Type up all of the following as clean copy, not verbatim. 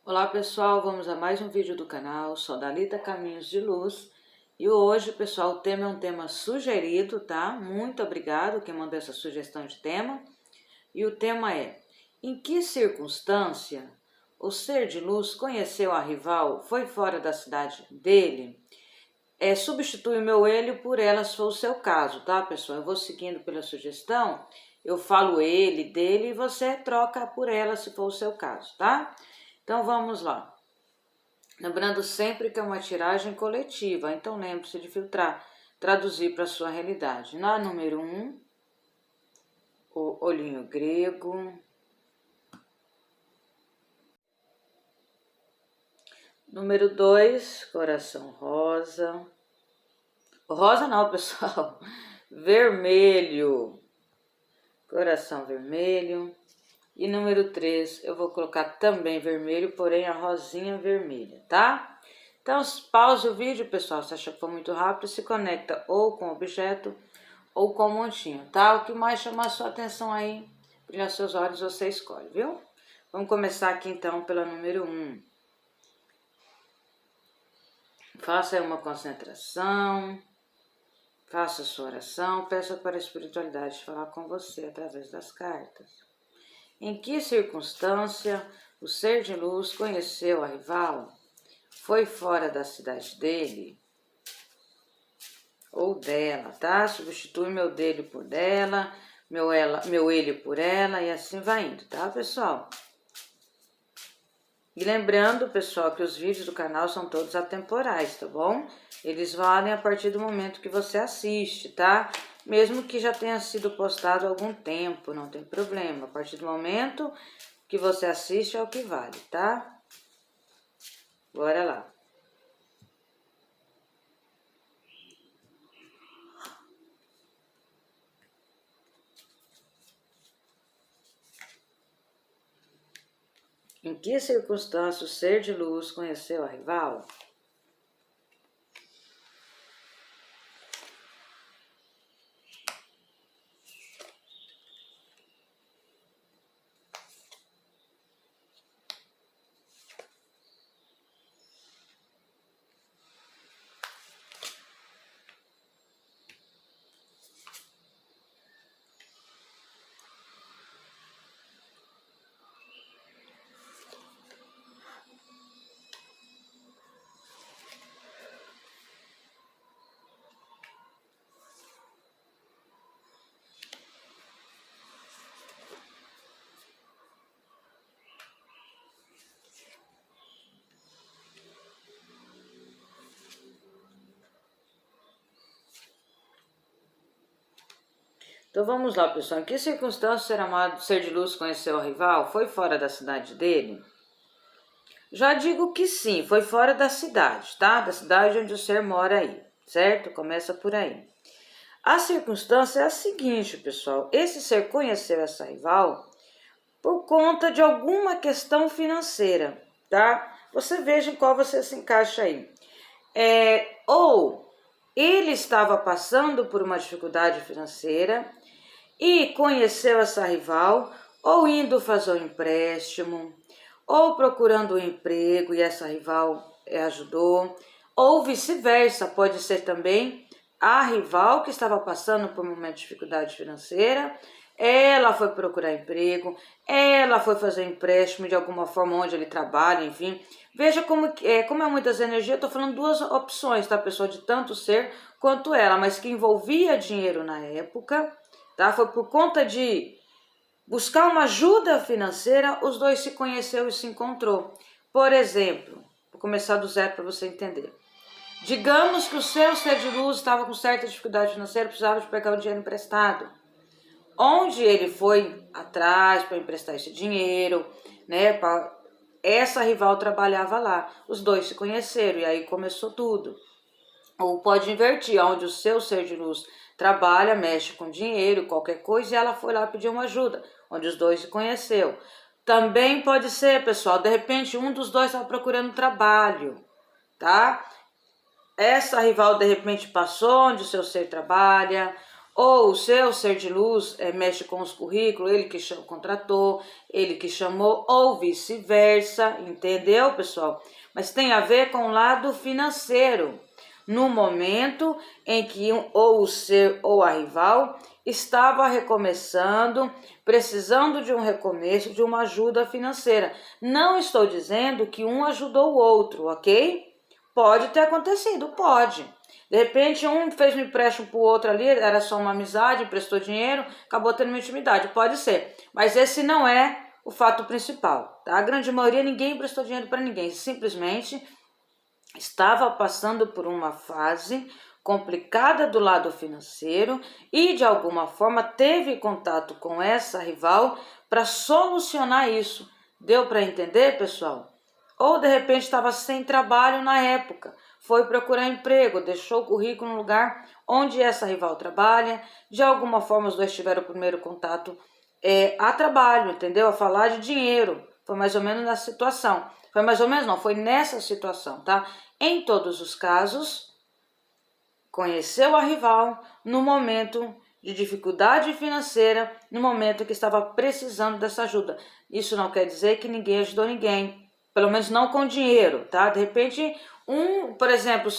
Olá pessoal, vamos a mais um vídeo do canal, sou Dalita Caminhos de Luz e hoje pessoal o tema é um tema sugerido, tá? Muito obrigado quem mandou essa sugestão de tema e o tema é: em que circunstância o ser de luz conheceu a rival, foi fora da cidade dele? Substitui o meu ele por ela se for o seu caso, tá pessoal? Eu vou seguindo pela sugestão, eu falo ele, dele e você troca por ela se for o seu caso, tá? Então vamos lá. Lembrando sempre que é uma tiragem coletiva, então lembre-se de filtrar, traduzir para a sua realidade. Na número 1, o olhinho grego. Número 2, coração rosa. Rosa não, pessoal. Vermelho. Coração vermelho. E número 3, eu vou colocar também vermelho, porém a rosinha vermelha, tá? Então, pause o vídeo, pessoal, se achar que for muito rápido, se conecta ou com o objeto ou com o montinho, tá? O que mais chamar a sua atenção aí, brilhar seus olhos, você escolhe, viu? Vamos começar aqui, então, pela número 1. Faça aí uma concentração, faça a sua oração, peça para a espiritualidade falar com você através das cartas. Em que circunstância o ser de luz conheceu a rival? Foi fora da cidade dele ou dela, tá? Substitui meu dele por dela, meu ele por ela e assim vai indo, tá, pessoal? E lembrando, pessoal, que os vídeos do canal são todos atemporais, tá bom? Eles valem a partir do momento que você assiste, tá? Mesmo que já tenha sido postado há algum tempo, não tem problema. A partir do momento que você assiste é o que vale, tá? Bora lá. Em que circunstância o ser de luz conheceu a rival? Então vamos lá, pessoal. Em que circunstância o ser amado, ser de luz conheceu a rival? Foi fora da cidade dele? Já digo que sim, foi fora da cidade, tá? Da cidade onde o ser mora aí, certo? Começa por aí. A circunstância é a seguinte, pessoal. Esse ser conheceu essa rival por conta de alguma questão financeira, tá? Você veja em qual você se encaixa aí. Ou ele estava passando por uma dificuldade financeira e conheceu essa rival, ou indo fazer um empréstimo, ou procurando um emprego e essa rival ajudou, ou vice-versa, pode ser também a rival que estava passando por um momento de dificuldade financeira, ela foi procurar emprego, ela foi fazer empréstimo de alguma forma onde ele trabalha, enfim. Veja como é muitas energias, eu estou falando duas opções, tá, pessoal, de tanto ser quanto ela, mas que envolvia dinheiro na época, tá? Foi por conta de buscar uma ajuda financeira, os dois se conheceu e se encontrou. Por exemplo, vou começar do zero para você entender. Digamos que o seu ser de luz estava com certa dificuldade financeira, precisava de pegar o dinheiro emprestado. Onde ele foi atrás para emprestar esse dinheiro, né? Essa rival trabalhava lá. Os dois se conheceram e aí começou tudo. Ou pode invertir, onde o seu ser de luz trabalha, mexe com dinheiro, qualquer coisa, e ela foi lá pedir uma ajuda, onde os dois se conheceu. Também pode ser, pessoal, de repente um dos dois estava procurando trabalho, tá? Essa rival de repente passou onde o seu ser trabalha, Ou o seu ser de luz mexe com os currículos, ele que contratou, ele que chamou, ou vice-versa, entendeu, pessoal? Mas tem a ver com o lado financeiro. No momento em que ou o ser ou a rival estava recomeçando, precisando de um recomeço, de uma ajuda financeira. Não estou dizendo que um ajudou o outro, ok? Pode ter acontecido, pode. De repente, um fez um empréstimo para o outro ali, era só uma amizade, emprestou dinheiro, acabou tendo uma intimidade. Pode ser, mas esse não é o fato principal. Tá? A grande maioria, ninguém emprestou dinheiro para ninguém. Simplesmente estava passando por uma fase complicada do lado financeiro e, de alguma forma, teve contato com essa rival para solucionar isso. Deu para entender, pessoal? Ou, de repente, estava sem trabalho na época, foi procurar emprego, deixou o currículo no lugar onde essa rival trabalha, de alguma forma os dois tiveram o primeiro contato a trabalho, entendeu? A falar de dinheiro, foi mais ou menos nessa situação. Foi mais ou menos não, foi nessa situação, tá? Em todos os casos, conheceu a rival no momento de dificuldade financeira, no momento que estava precisando dessa ajuda. Isso não quer dizer que ninguém ajudou ninguém, pelo menos não com dinheiro, tá? De repente, por exemplo,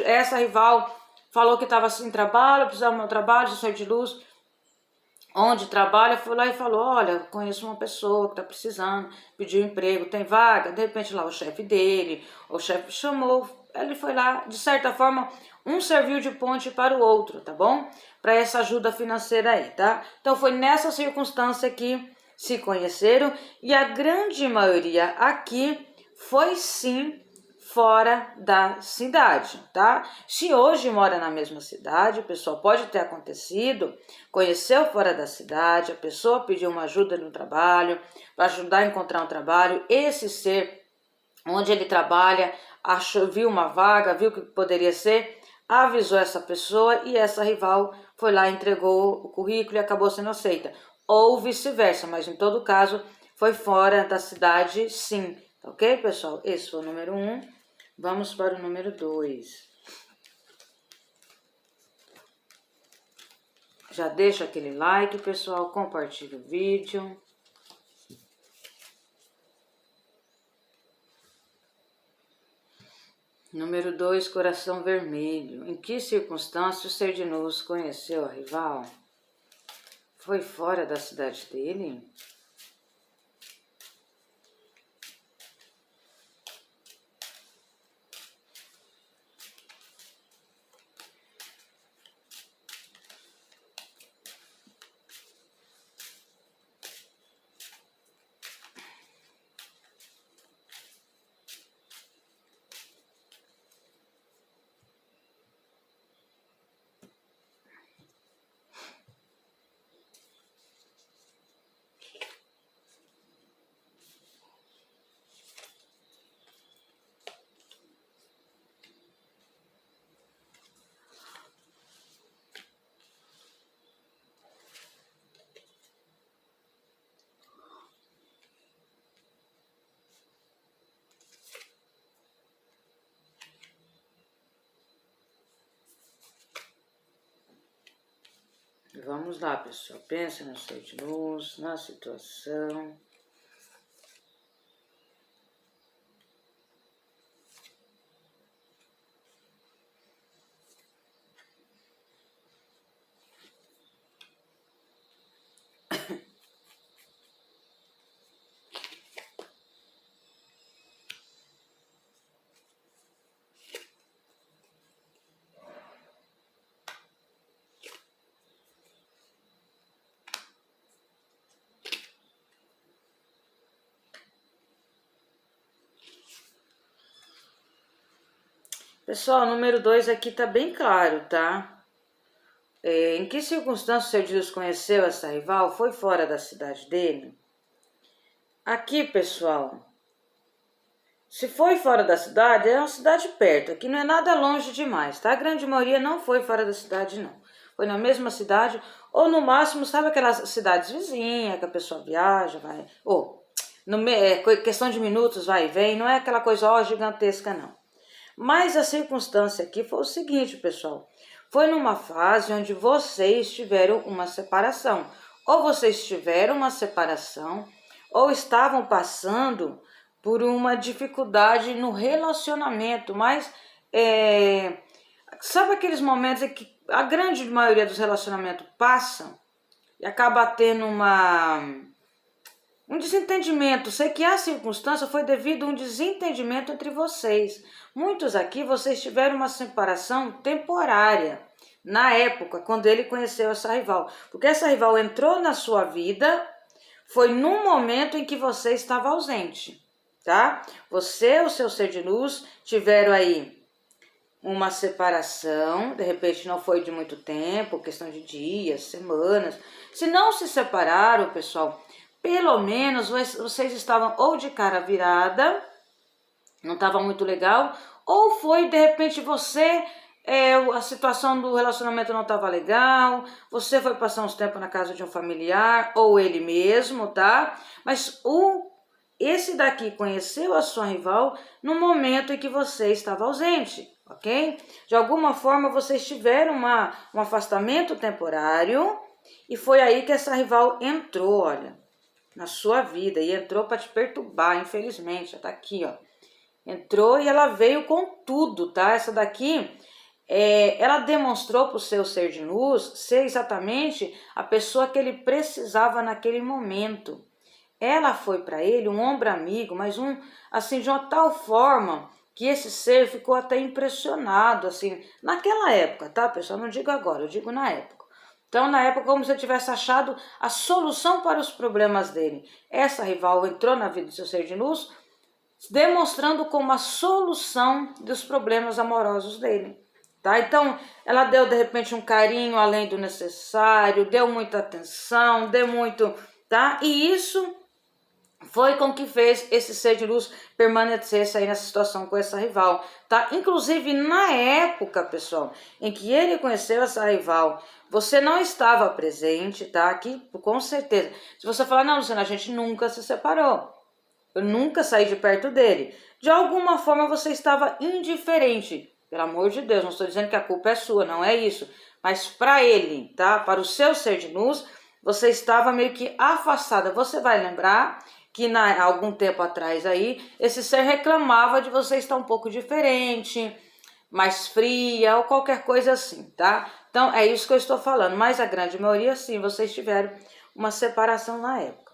essa rival falou que estava sem trabalho, precisava do meu trabalho, de ser de luz, onde trabalha, foi lá e falou, olha, conheço uma pessoa que está precisando, pediu emprego, tem vaga, de repente lá o chefe dele, o chefe chamou, ele foi lá, de certa forma, um serviu de ponte para o outro, tá bom? Para essa ajuda financeira aí, tá? Então foi nessa circunstância que se conheceram e a grande maioria aqui foi sim fora da cidade, tá? Se hoje mora na mesma cidade, pessoal, pode ter acontecido, conheceu fora da cidade, a pessoa pediu uma ajuda no trabalho, para ajudar a encontrar um trabalho, esse ser onde ele trabalha, viu uma vaga, viu que poderia ser, avisou essa pessoa e essa rival foi lá, entregou o currículo e acabou sendo aceita. Ou vice-versa, mas em todo caso foi fora da cidade, sim. Ok, pessoal? Esse foi o número 1. Vamos para o número 2. Já deixa aquele like, pessoal, compartilha o vídeo. Número 2, coração vermelho. Em que circunstância o ser de luz conheceu a rival? Foi fora da cidade dele? Vamos lá, pessoal. Pensa no ser de luz, na situação. Pessoal, o número 2 aqui tá bem claro, tá? Em que circunstância o ser de luz conheceu essa rival? Foi fora da cidade dele? Aqui, pessoal, se foi fora da cidade, é uma cidade perto. Aqui não é nada longe demais, tá? A grande maioria não foi fora da cidade, não. Foi na mesma cidade, ou no máximo, sabe aquelas cidades vizinhas que a pessoa viaja, vai... questão de minutos, vai e vem, não é aquela coisa gigantesca, não. Mas a circunstância aqui foi o seguinte, pessoal. foi numa fase onde vocês tiveram uma separação. Ou vocês tiveram uma separação, ou estavam passando por uma dificuldade no relacionamento, mas sabe aqueles momentos em que a grande maioria dos relacionamentos passam e acaba tendo um desentendimento? Sei que a circunstância foi devido a um desentendimento entre vocês. Muitos aqui, vocês tiveram uma separação temporária na época, quando ele conheceu essa rival. Porque essa rival entrou na sua vida, foi num momento em que você estava ausente, tá? Você, o seu ser de luz, tiveram aí uma separação, de repente não foi de muito tempo, questão de dias, semanas. Se não se separaram, pessoal, pelo menos vocês estavam ou de cara virada, não estava muito legal, ou foi de repente você, a situação do relacionamento não estava legal, você foi passar uns tempos na casa de um familiar, ou ele mesmo, tá? Mas esse daqui conheceu a sua rival no momento em que você estava ausente, ok? De alguma forma vocês tiveram um afastamento temporário e foi aí que essa rival entrou, olha, na sua vida, e entrou para te perturbar, infelizmente, já tá aqui, ó. Entrou e ela veio com tudo, tá? Essa daqui, ela demonstrou para o seu ser de luz ser exatamente a pessoa que ele precisava naquele momento. Ela foi para ele um ombro amigo, mas assim, de uma tal forma que esse ser ficou até impressionado, assim, naquela época, tá, pessoal? Não digo agora, eu digo na época. Então, na época, como se ele tivesse achado a solução para os problemas dele. Essa rival entrou na vida do seu ser de luz, demonstrando como a solução dos problemas amorosos dele, tá? Então, ela deu, de repente, um carinho além do necessário, deu muita atenção, deu muito, tá? E isso foi com que fez esse ser de luz permanecesse aí nessa situação com essa rival, tá? Inclusive, na época, pessoal, em que ele conheceu essa rival, você não estava presente, tá? Aqui, com certeza. Se você falar, não, Luciana, a gente nunca se separou, eu nunca saí de perto dele, de alguma forma você estava indiferente. Pelo amor de Deus, não estou dizendo que a culpa é sua, não é isso. Mas para ele, tá? Para o seu ser de luz, você estava meio que afastada. Você vai lembrar que algum tempo atrás aí, esse ser reclamava de você estar um pouco diferente, mais fria ou qualquer coisa assim, tá? Então é isso que eu estou falando, mas a grande maioria sim, vocês tiveram uma separação na época.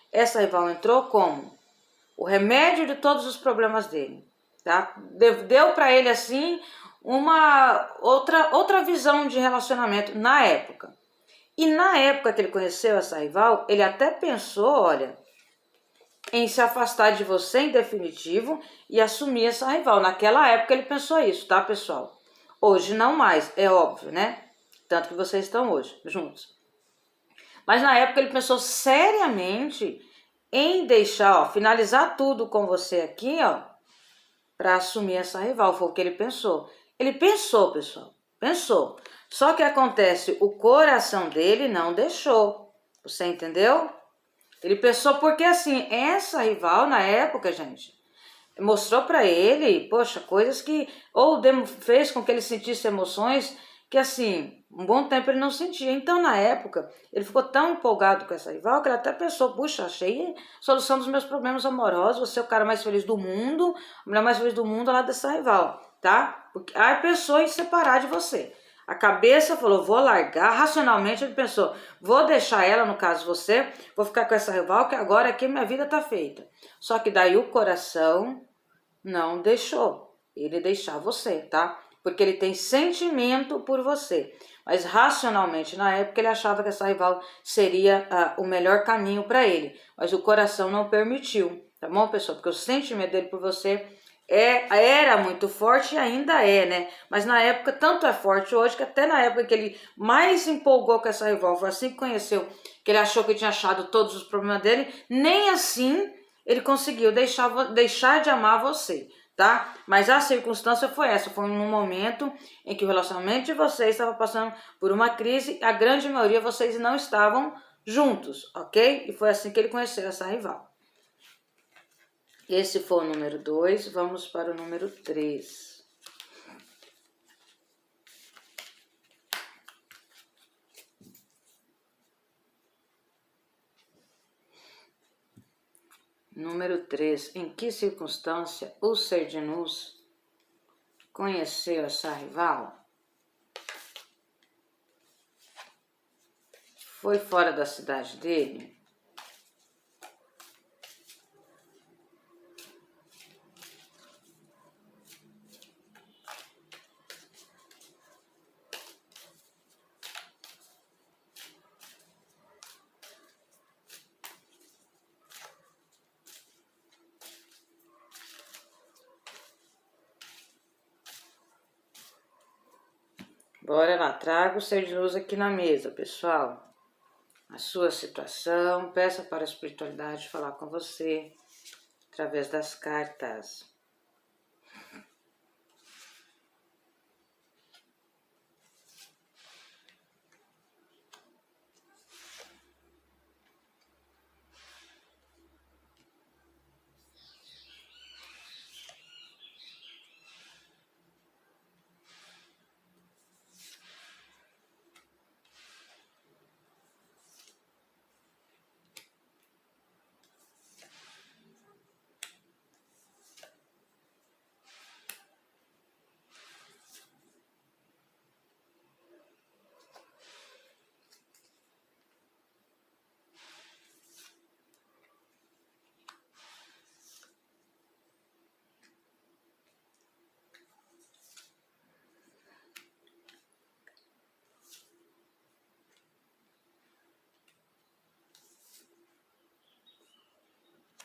Essa rival entrou como o remédio de todos os problemas dele, tá? Deu para ele assim uma outra visão de relacionamento na época. E na época que ele conheceu essa rival, ele até pensou, olha, em se afastar de você em definitivo e assumir essa rival. Naquela época ele pensou isso, tá, pessoal? Hoje não mais, é óbvio, né? Tanto que vocês estão hoje juntos. Mas na época ele pensou seriamente em deixar, ó, finalizar tudo com você aqui, ó, para assumir essa rival. Foi o que ele pensou. Ele pensou, pessoal, pensou. Só que acontece, o coração dele não deixou. Você entendeu? Ele pensou porque, assim, essa rival, na época, gente, mostrou para ele, poxa, coisas que, ou fez com que ele sentisse emoções que, assim, um bom tempo ele não sentia. Então, na época, ele ficou tão empolgado com essa rival que ele até pensou, puxa, achei a solução dos meus problemas amorosos, você é o cara mais feliz do mundo, a mulher mais feliz do mundo lá dessa rival, tá? Porque aí pensou em separar de você. A cabeça falou, vou largar. Racionalmente ele pensou, vou deixar ela, no caso você, vou ficar com essa rival que agora aqui minha vida tá feita. Só que daí o coração não deixou ele deixar você, tá? Porque ele tem sentimento por você. Mas racionalmente, na época, ele achava que essa rival seria o melhor caminho para ele. Mas o coração não permitiu, tá bom, pessoal? Porque o sentimento dele por você era muito forte e ainda é, né? Mas na época, tanto é forte hoje, que até na época que ele mais se empolgou com essa rival, foi assim que conheceu, que ele achou que tinha achado todos os problemas dele, nem assim ele conseguiu deixar de amar você, tá? Mas a circunstância foi essa, foi num momento em que o relacionamento de vocês estava passando por uma crise, a grande maioria vocês não estavam juntos, ok? E foi assim que ele conheceu essa rival. Esse foi o número 2, vamos para o número 3. 3, em que circunstância o ser de luz conheceu essa rival? Foi fora da cidade dele? Bora lá, traga o ser de luz aqui na mesa, pessoal. A sua situação, peça para a espiritualidade falar com você através das cartas.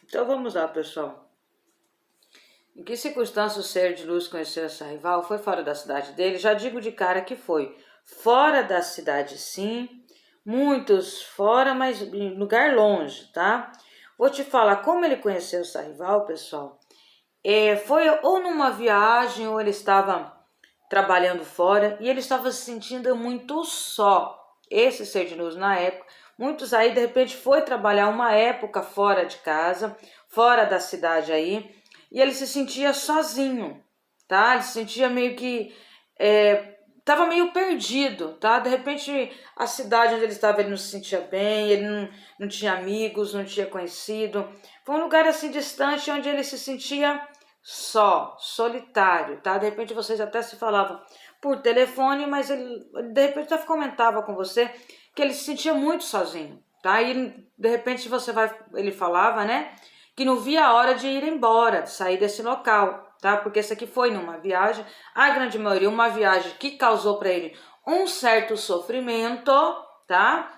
Então vamos lá, pessoal. Em que circunstância o ser de luz conheceu essa rival? Foi fora da cidade dele? Já digo de cara que foi fora da cidade, sim. Muitos fora, mas em lugar longe, tá? Vou te falar como ele conheceu essa rival, pessoal. Foi ou numa viagem ou ele estava trabalhando fora e ele estava se sentindo muito só. Esse ser de luz na época, muitos aí de repente foi trabalhar uma época fora de casa, fora da cidade aí, e ele se sentia sozinho, tá? Ele se sentia meio que tava meio perdido, tá? De repente a cidade onde ele estava ele não se sentia bem, ele não tinha amigos, não tinha conhecido. Foi um lugar assim distante onde ele se sentia só, solitário, tá? De repente vocês até se falavam por telefone, mas ele de repente até comentava com você que ele se sentia muito sozinho, tá? E de repente ele falava, né, que não via a hora de ir embora, de sair desse local, tá? Porque esse aqui foi numa viagem, a grande maioria, uma viagem que causou para ele um certo sofrimento, tá?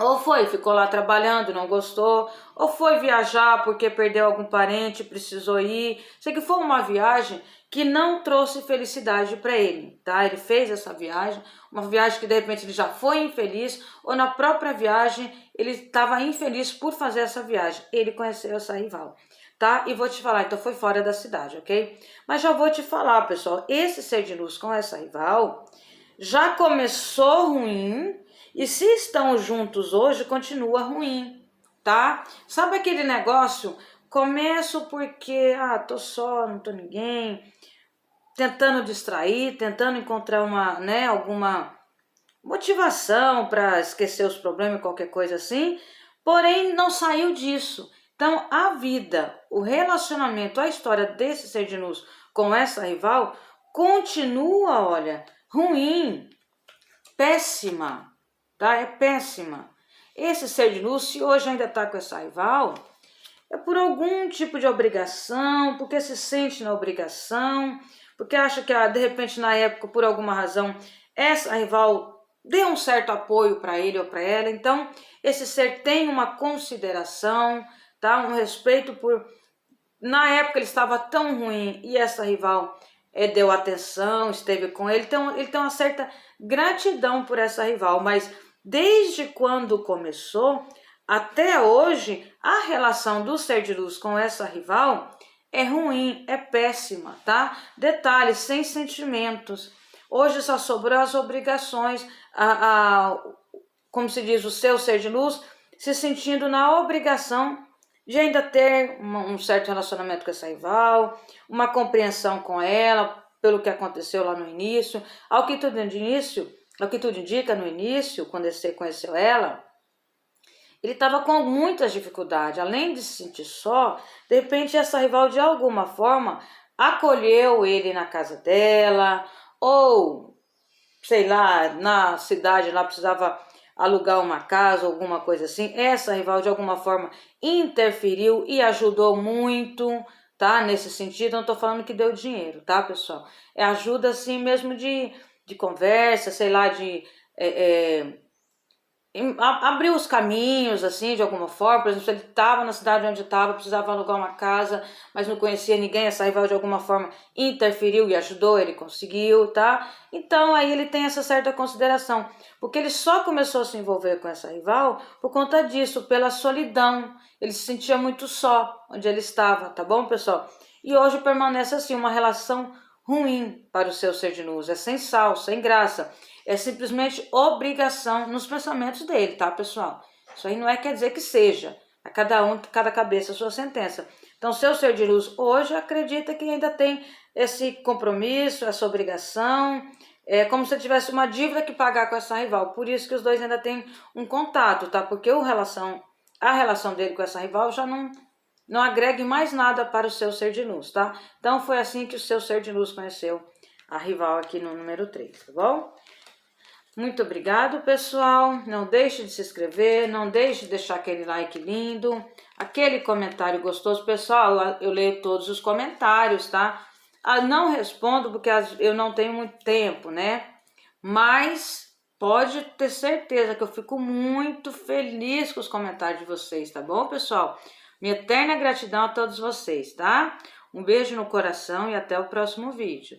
Ou ficou lá trabalhando, não gostou, ou foi viajar porque perdeu algum parente, precisou ir. Sei que foi uma viagem que não trouxe felicidade para ele, tá? Ele fez essa viagem, uma viagem que de repente ele já foi infeliz, ou na própria viagem ele estava infeliz por fazer essa viagem. Ele conheceu essa rival, tá? E vou te falar, então foi fora da cidade, ok? Mas já vou te falar, pessoal, esse ser de luz com essa rival já começou ruim. E se estão juntos hoje, continua ruim, tá? Sabe aquele negócio? Começo porque, tô só, não tô ninguém, tentando distrair, tentando encontrar alguma motivação para esquecer os problemas, qualquer coisa assim, porém não saiu disso. Então a vida, o relacionamento, a história desse ser de luz com essa rival continua, olha, ruim, péssima. Tá? É péssima. Esse ser de luz, se hoje ainda está com essa rival, é por algum tipo de obrigação, porque se sente na obrigação, porque acha que de repente na época, por alguma razão, essa rival deu um certo apoio para ele ou para ela. Então, esse ser tem uma consideração, tá? Um respeito por... Na época ele estava tão ruim e essa rival deu atenção, esteve com ele. Então, ele tem uma certa gratidão por essa rival, mas desde quando começou até hoje, a relação do ser de luz com essa rival é ruim, é péssima, tá? Detalhe, sem sentimentos. Hoje só sobrou as obrigações, como se diz, o seu ser de luz se sentindo na obrigação de ainda ter um certo relacionamento com essa rival, uma compreensão com ela pelo que aconteceu lá no início, ao que tudo indica no início, quando você conheceu ela, ele estava com muitas dificuldades, além de se sentir só, de repente essa rival de alguma forma acolheu ele na casa dela, ou sei lá, na cidade lá precisava alugar uma casa, alguma coisa assim. Essa rival de alguma forma interferiu e ajudou muito, tá? Nesse sentido, não tô falando que deu dinheiro, tá, pessoal? É ajuda assim mesmo de conversa, sei lá, de abriu os caminhos, assim, de alguma forma. Por exemplo, se ele estava na cidade onde estava, precisava alugar uma casa, mas não conhecia ninguém, essa rival de alguma forma interferiu e ajudou, ele conseguiu, tá? Então aí ele tem essa certa consideração, porque ele só começou a se envolver com essa rival por conta disso, pela solidão. Ele se sentia muito só onde ele estava, tá bom, pessoal? E hoje permanece assim, uma relação ruim para o seu ser de luz, é sem sal, sem graça. É simplesmente obrigação nos pensamentos dele, tá, pessoal? Isso aí não quer dizer que seja. A cada cabeça a sua sentença. Então, seu ser de luz hoje acredita que ainda tem esse compromisso, essa obrigação. É como se tivesse uma dívida que pagar com essa rival. Por isso que os dois ainda têm um contato, tá? Porque a relação dele com essa rival já não agrega mais nada para o seu ser de luz, tá? Então, foi assim que o seu ser de luz conheceu a rival aqui no número 3, tá bom? Muito obrigado, pessoal. Não deixe de se inscrever, não deixe de deixar aquele like lindo, aquele comentário gostoso. Pessoal, eu leio todos os comentários, tá? Não respondo porque eu não tenho muito tempo, né? Mas pode ter certeza que eu fico muito feliz com os comentários de vocês, tá bom, pessoal? Minha eterna gratidão a todos vocês, tá? Um beijo no coração e até o próximo vídeo.